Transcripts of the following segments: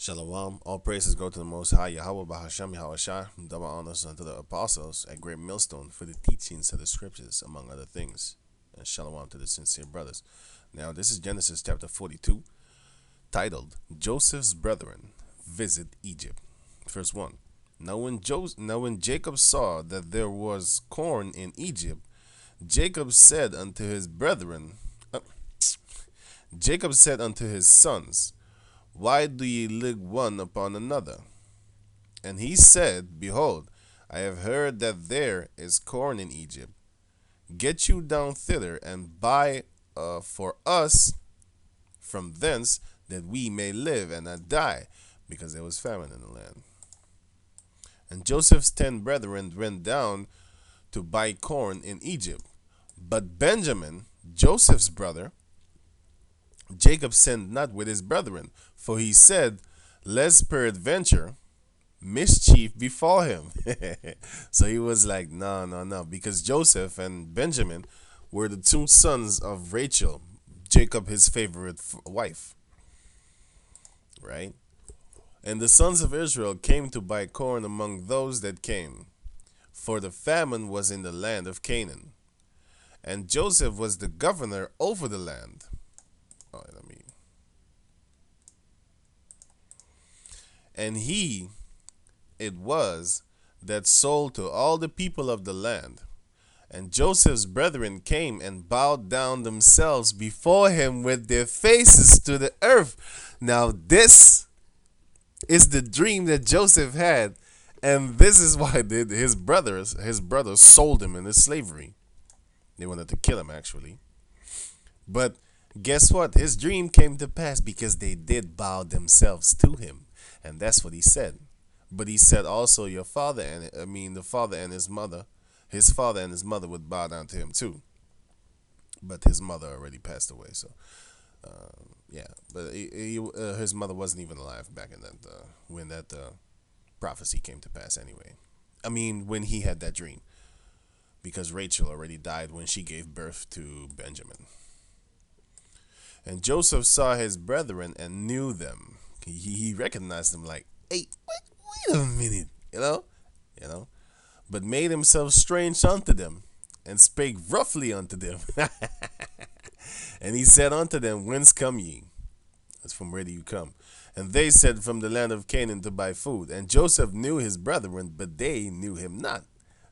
Shalom. All praises go to the Most High Yahweh Bahasham Yahweh double honors unto the apostles at Great Millstone for the teachings of the scriptures, among other things. And shalom to the sincere brothers. Now, this is Genesis chapter 42, titled Joseph's Brethren Visit Egypt. Verse 1. Now when Jacob saw that there was corn in Egypt, Jacob said unto his brethren, Jacob said unto his sons, why do ye look one upon another? And he said, behold, I have heard that there is corn in Egypt. Get you down thither and buy for us from thence, that we may live and not die, because there was famine in the land. And Joseph's 10 brethren went down to buy corn in Egypt. But Benjamin, Joseph's brother, Jacob sent not with his brethren, for he said, lest peradventure mischief befall him. So he was like, no, because Joseph and Benjamin were the two sons of Rachel, Jacob his favorite wife, right? And the sons of Israel came to buy corn among those that came, for the famine was in the land of Canaan. And Joseph was the governor over the land. Oh, let me. And he it was that sold to all the people of the land. And Joseph's brethren came and bowed down themselves before him with their faces to the earth. Now this is the dream that Joseph had, and this is why his brothers sold him into slavery. They wanted to kill him, actually. But guess what? His dream came to pass because they did bow themselves to him. And that's what he said. But he said also, the father and his father and his mother would bow down to him too. But his mother already passed away, so yeah. But his mother wasn't even alive back in that when that prophecy came to pass. Anyway, I mean when he had that dream, because Rachel already died when she gave birth to Benjamin. And Joseph saw his brethren and knew them. He recognized them like, hey, wait a minute, you know, but made himself strange unto them, and spake roughly unto them. And he said unto them, whence come ye? That's from where do you come? And they said, from the land of Canaan to buy food. And Joseph knew his brethren, but they knew him not.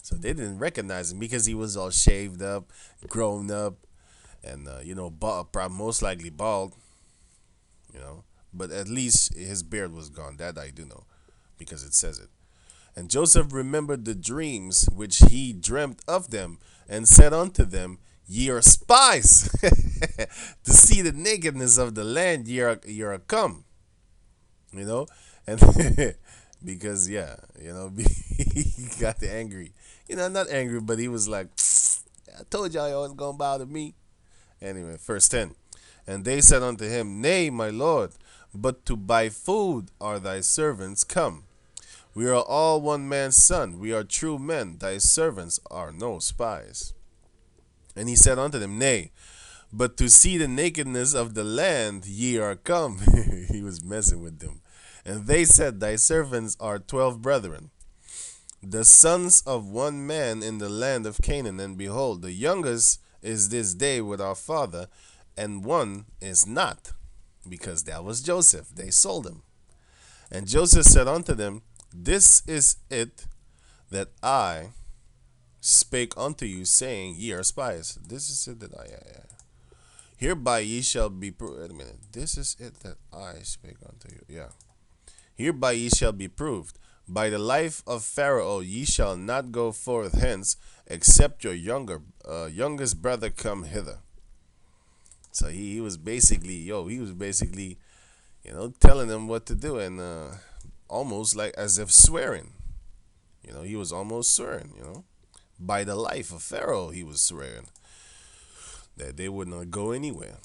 So they didn't recognize him because he was all shaved up, grown up, and most likely bald, but at least his beard was gone. That I do know, because it says it. And Joseph remembered the dreams which he dreamt of them, and said unto them, ye are spies, to see the nakedness of the land ye are come. And because he got angry. Not angry, but he was like, I told y'all was gonna bow to me. Anyway, verse 10. And they said unto him, nay, my lord, but to buy food are thy servants come. We are all one man's son. We are true men. Thy servants are no spies. And he said unto them, nay, but to see the nakedness of the land ye are come. He was messing with them. And they said, thy servants are 12 brethren, the sons of one man in the land of Canaan. And behold, the youngest is this day with our father, and one is not, because that was Joseph. They sold him. And Joseph said unto them, this is it that I spake unto you, saying, ye are spies. This is it that hereby ye shall be proved. Wait a minute. This is it that I spake unto you. Yeah. Hereby ye shall be proved. By the life of Pharaoh ye shall not go forth hence, except your youngest brother come hither. So he was basically, telling them what to do, and almost like as if swearing. He was almost swearing, By the life of Pharaoh, he was swearing that they would not go anywhere.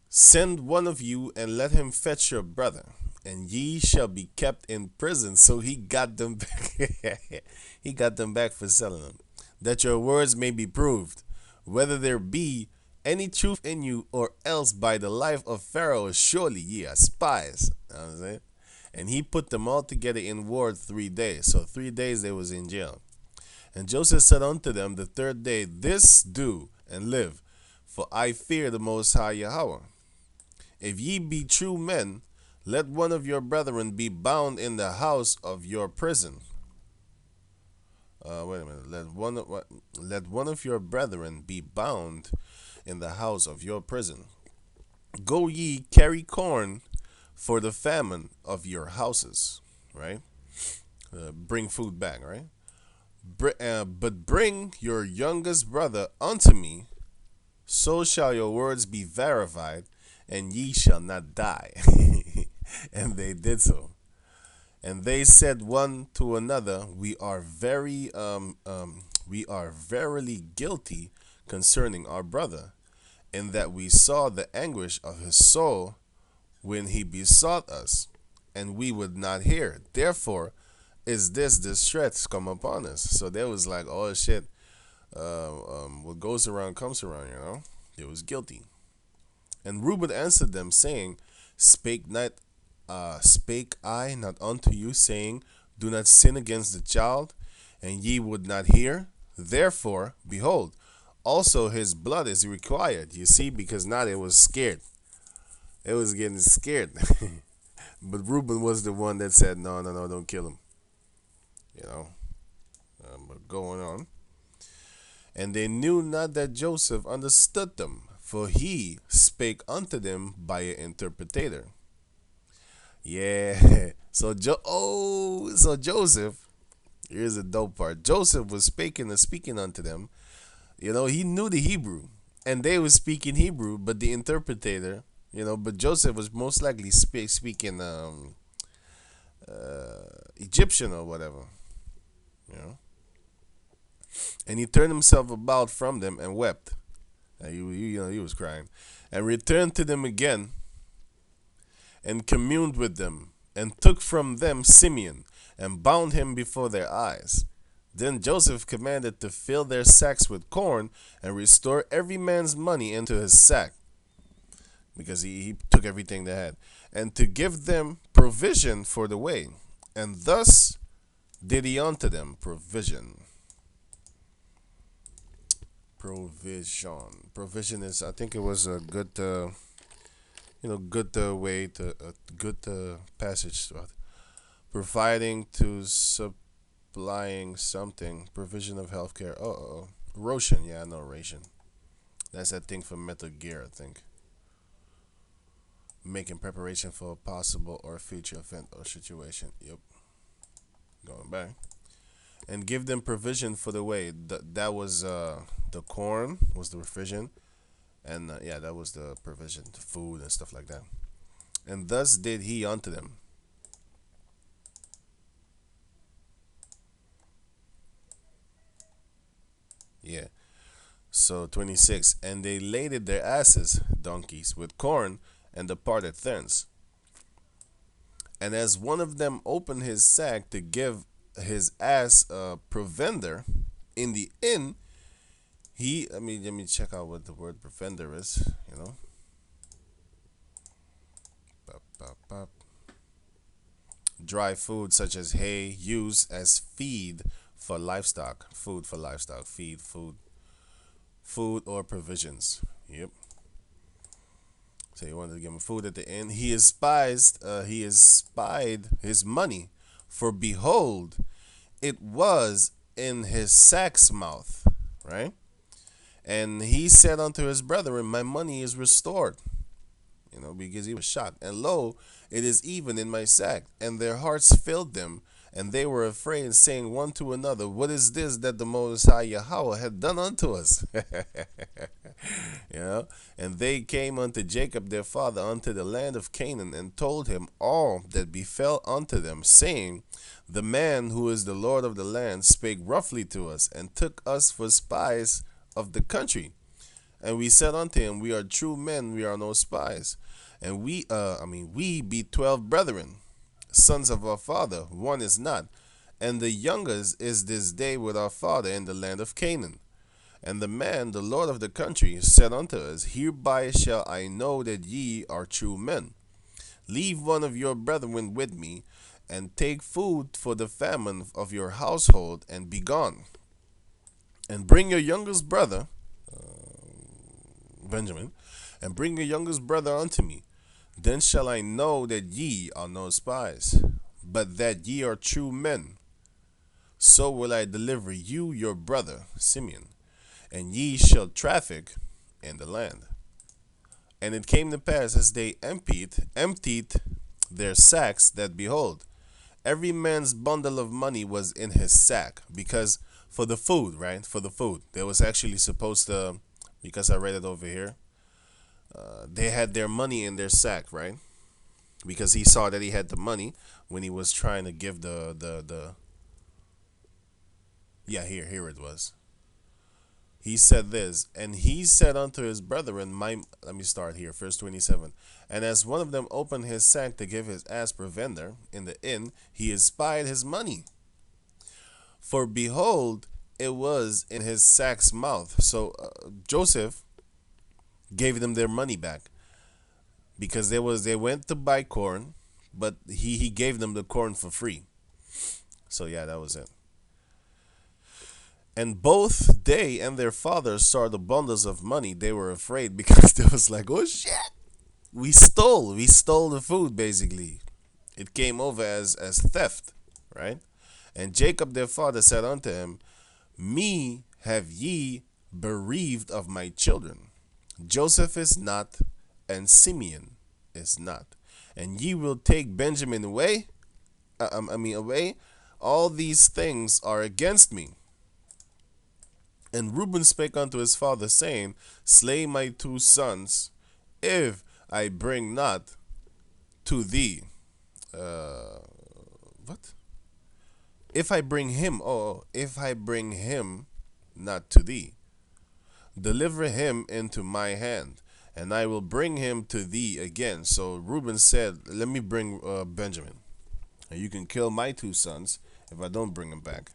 Send one of you and let him fetch your brother, and ye shall be kept in prison. So he got them back. He got them back for selling them, that your words may be proved, whether there be any truth in you, or else by the life of Pharaoh, surely ye are spies. You know what I'm saying? And he put them all together in ward 3 days. So 3 days they was in jail. And Joseph said unto them the third day, This do and live, for I fear the Most High Yahweh. If ye be true men, let one of your brethren be bound in the house of your prison. Wait a minute. Let one of your brethren be bound in the house of your prison. Go ye carry corn for the famine of your houses. Right? Bring food back. Right? But bring your youngest brother unto me, so shall your words be verified, and ye shall not die. And they did so. And they said one to another, we are verily guilty concerning our brother, in that we saw the anguish of his soul when he besought us, and we would not hear. Therefore is this distress come upon us. So there was like, oh shit, what goes around comes around, you know. It was guilty. And Reuben answered them, saying, spake I not unto you, saying, Do not sin against the child, and ye would not hear? Therefore, behold, also his blood is required. You see, because now they was scared. It was getting scared. But Reuben was the one that said, No, no, no, don't kill him. You know, but going on. And they knew not that Joseph understood them, for he spake unto them by an interpreter. Yeah. So Joseph, here's the dope part. Joseph was speaking unto them. You know, he knew the Hebrew, and they were speaking Hebrew, but the interpreter, you know, but Joseph was most likely speaking Egyptian or whatever, you know. And he turned himself about from them and wept. He was crying, and returned to them again, and communed with them, and took from them Simeon, and bound him before their eyes. Then Joseph commanded to fill their sacks with corn, and restore every man's money into his sack, because he took everything they had, and to give them provision for the way. And thus did he unto them provision. Provision is, I think it was a good, good way to a good passage. Providing to supplying something. Provision of healthcare. Ration. Yeah, I know ration. That's that thing from Metal Gear, I think. Making preparation for a possible or future event or situation. Yep. Going back. And give them provision for the way. That was the corn was the provision, and yeah, that was the provision, the food and stuff like that. And thus did he unto them. Yeah. So 26, and they laded their asses, donkeys, with corn, and departed thence. And as one of them opened his sack to give his ass provender in the inn, let me check out what the word provender is, you know. Bop, bop, bop. Dry food such as hay used as feed for livestock. Food for livestock. Feed, food. Food or provisions. Yep. So he wanted to give him food at the inn. He espied his money, for behold, it was in his sack's mouth. Right? And he said unto his brethren, My money is restored. You know, because he was shocked. And lo, it is even in my sack. And their hearts filled them, and they were afraid, saying one to another, What is this that the Most High Yahweh had done unto us? You know? And they came unto Jacob their father unto the land of Canaan, and told him all that befell unto them, saying, The man who is the Lord of the land spake roughly to us, and took us for spies of the country. And we said unto him, We are true men, we are no spies. And we be 12 brethren, sons of our father, one is not. And the youngest is this day with our father in the land of Canaan. And the man, the Lord of the country, said unto us, Hereby shall I know that ye are true men. Leave one of your brethren with me, and take food for the famine of your household, and be gone. And bring your youngest brother, Benjamin, and bring your youngest brother unto me. Then shall I know that ye are no spies, but that ye are true men. So will I deliver you your brother Simeon, and ye shall traffic in the land. And it came to pass, as they emptied their sacks, that behold, every man's bundle of money was in his sack, because for the food, right? For the food, they was actually supposed to, because I read it over here. They had their money in their sack, right? Because he saw that he had the money when he was trying to give the yeah, here it was. He said this, and he said unto his brethren, my let me start here, verse 27. And as one of them opened his sack to give his ass provender in the inn, he espied his money. For behold, it was in his sack's mouth. So Joseph gave them their money back, because they went to buy corn, but he gave them the corn for free. So yeah, that was it. And both they and their father saw the bundles of money. They were afraid, because they was like, oh shit, we stole the food, basically. It came over as theft, right? And Jacob their father said unto him, me have ye bereaved of my children. Joseph is not, and Simeon is not. And ye will take Benjamin away? Away? All these things are against me. And Reuben spake unto his father, saying, slay my two sons, if I bring not to thee. Uh, what? If I bring him, if I bring him not to thee, deliver him into my hand, and I will bring him to thee again. So Reuben said, let me bring Benjamin, and you can kill my two sons if I don't bring him back.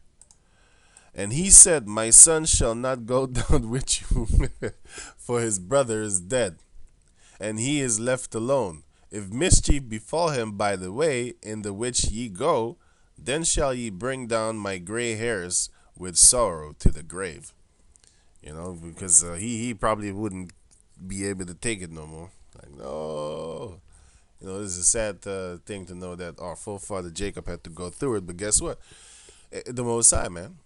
And he said, my son shall not go down with you, for his brother is dead, and he is left alone. If mischief befall him by the way in the which ye go, then shall ye bring down my gray hairs with sorrow to the grave. Because he probably wouldn't be able to take it no more. Like, no. This is a sad thing to know that our forefather Jacob had to go through it. But guess what? The Most High, man.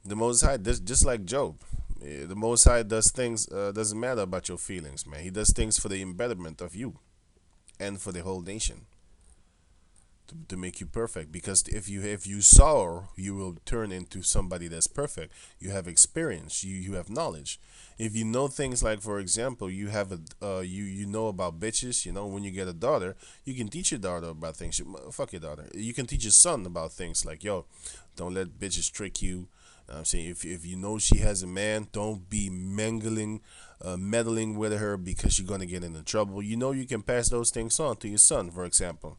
The Most High, just like Job. The Most High does things, doesn't matter about your feelings, man. He does things for the betterment of you and for the whole nation, to make you perfect. Because if you sorrow, you will turn into somebody that's perfect. You have experience, you have knowledge. If you know things, like for example, you have you know about bitches. When you get a daughter, you can teach your daughter about things. Fuck your daughter. You can teach your son about things like, yo, don't let bitches trick you. I'm saying, if you know she has a man, don't be meddling with her, because you're gonna get into trouble. You can pass those things on to your son, for example.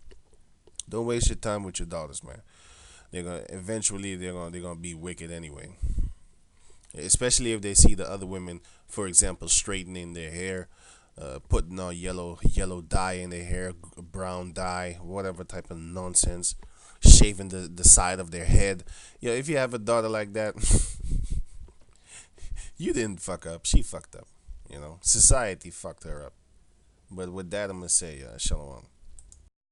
Don't waste your time with your daughters, man. They're gonna be wicked anyway. Especially if they see the other women, for example, straightening their hair, putting on yellow dye in their hair, brown dye, whatever type of nonsense, shaving the side of their head. If you have a daughter like that, you didn't fuck up. She fucked up. Society fucked her up. But with that, I'm gonna say, shalom.